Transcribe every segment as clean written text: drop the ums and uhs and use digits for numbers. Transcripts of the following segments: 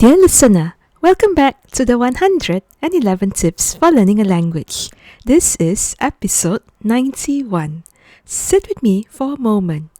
Dear listener, welcome back to the 111 Tips for Learning a Language. This is episode 91. Sit with me for a moment.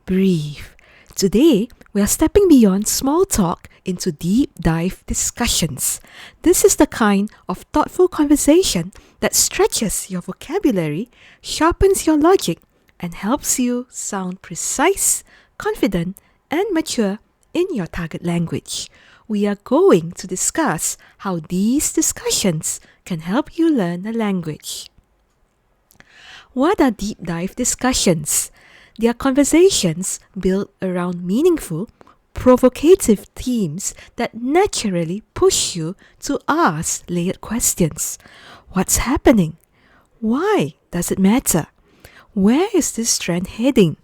Breathe. Today, we are stepping beyond small talk into deep dive discussions. This is the kind of thoughtful conversation that stretches your vocabulary, sharpens your logic, and helps you sound precise, confident, and mature in your target language. We are going to discuss how these discussions can help you learn a language. What are deep dive discussions? They are conversations built around meaningful, provocative themes that naturally push you to ask layered questions. What's happening? Why does it matter? Where is this trend heading?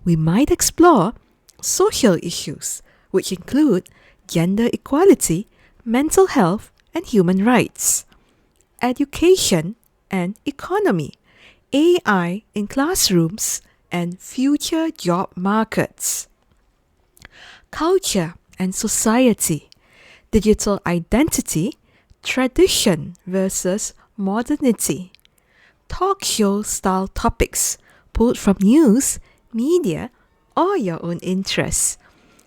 We might explore social issues, which include gender equality, mental health, and human rights, education and economy, AI in classrooms, and future job markets, culture and society, digital identity, tradition versus modernity, talk show style topics pulled from news, media, or your own interests.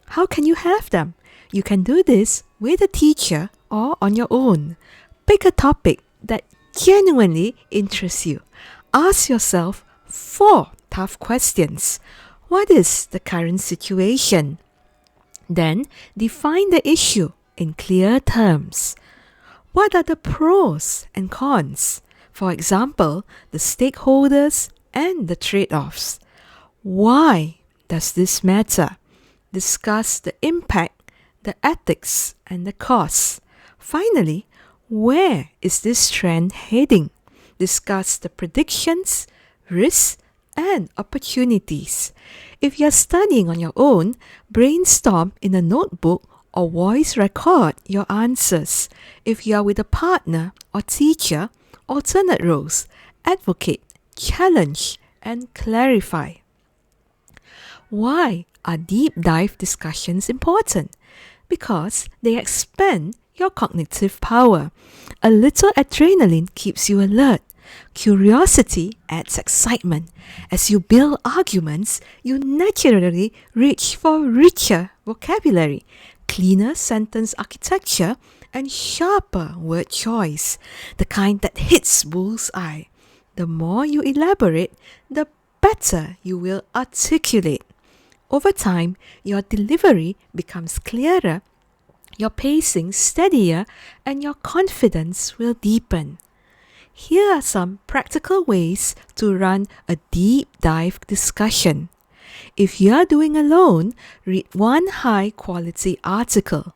How can you have them? You can do this with a teacher or on your own. Pick a topic that genuinely interests you. Ask yourself 4 tough questions. What is the current situation? Then define the issue in clear terms. What are the pros and cons? For example, the stakeholders and the trade-offs. Why does this matter? Discuss the impact, the ethics, and the costs. Finally, where is this trend heading? Discuss the predictions, risks, and opportunities. If you are studying on your own, brainstorm in a notebook or voice record your answers. If you are with a partner or teacher, alternate roles, advocate, challenge, and clarify. Why are deep dive discussions important? Because they expand your cognitive power. A little adrenaline keeps you alert. Curiosity adds excitement. As you build arguments, you naturally reach for richer vocabulary, cleaner sentence architecture, and sharper word choice, the kind that hits bullseye. The more you elaborate, the better you will articulate. Over time, your delivery becomes clearer, your pacing steadier, and your confidence will deepen. Here are some practical ways to run a deep dive discussion. If you are doing alone, read one high-quality article,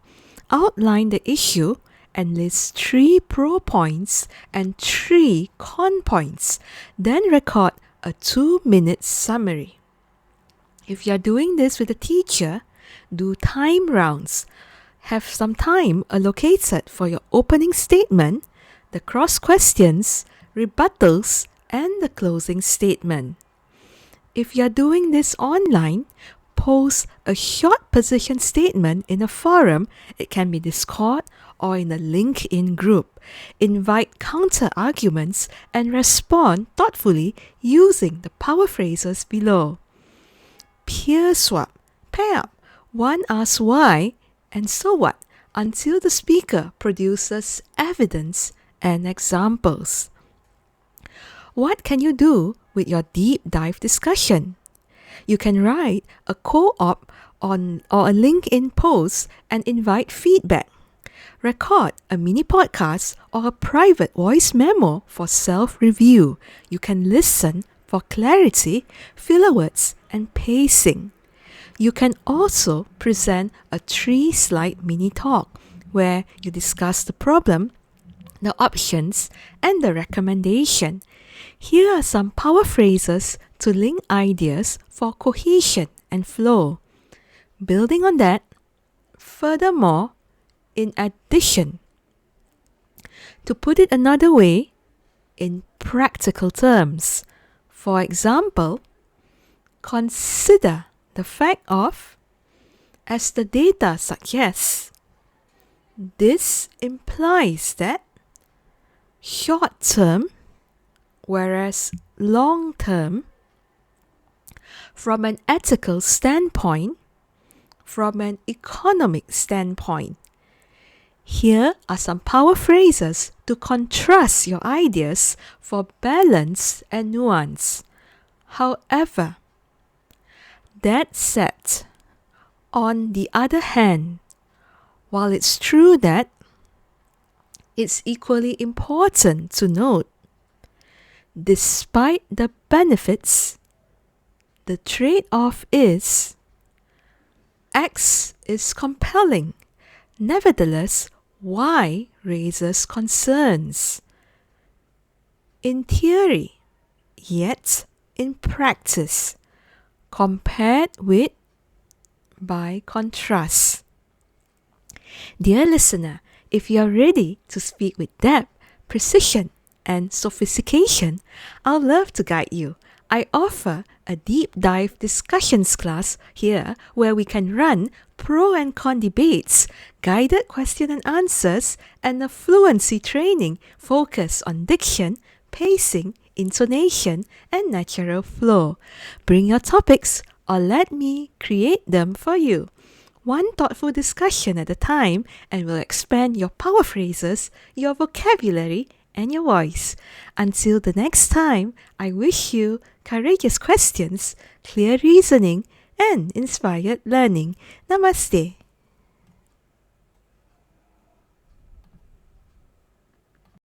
outline the issue, and list 3 pro points and 3 con points. Then record a 2-minute summary. If you are doing this with a teacher, do time rounds. Have some time allocated for your opening statement, the cross questions, rebuttals, and the closing statement. If you are doing this online, post a short position statement in a forum. It can be Discord or in a LinkedIn group. Invite counter arguments and respond thoughtfully using the power phrases below. Peer swap, pair up, one asks why and so what until the speaker produces evidence and examples. What can you do with your deep dive discussion? You can write a co-op on or a LinkedIn post and invite feedback. Record a mini podcast or a private voice memo for self-review. You can listen for clarity, filler words, and pacing. You can also present a 3-slide mini talk where you discuss the problem, the options, and the recommendation. Here are some power phrases to link ideas for cohesion and flow. Building on that, furthermore, in addition. To put it another way, in practical terms. For example, consider the fact of, as the data suggests, This implies that short term, whereas long term, from an ethical standpoint, from an economic standpoint. Here are some power phrases to contrast your ideas for balance and nuance. However, that said, on the other hand, while it's true that it's equally important to note, despite the benefits, the trade-off is X is compelling. Nevertheless, Y raises concerns. In theory, yet in practice, compared with by contrast. Dear listener, if you are ready to speak with depth, precision, and sophistication, I'll love to guide you. I offer a deep dive discussions class here where we can run pro and con debates, guided question and answers, and a fluency training focused on diction, pacing, intonation, and natural flow. Bring your topics or let me create them for you. One thoughtful discussion at a time, and we'll expand your power phrases, your vocabulary, and your voice. Until the next time, I wish you courageous questions, clear reasoning, and inspired learning. Namaste.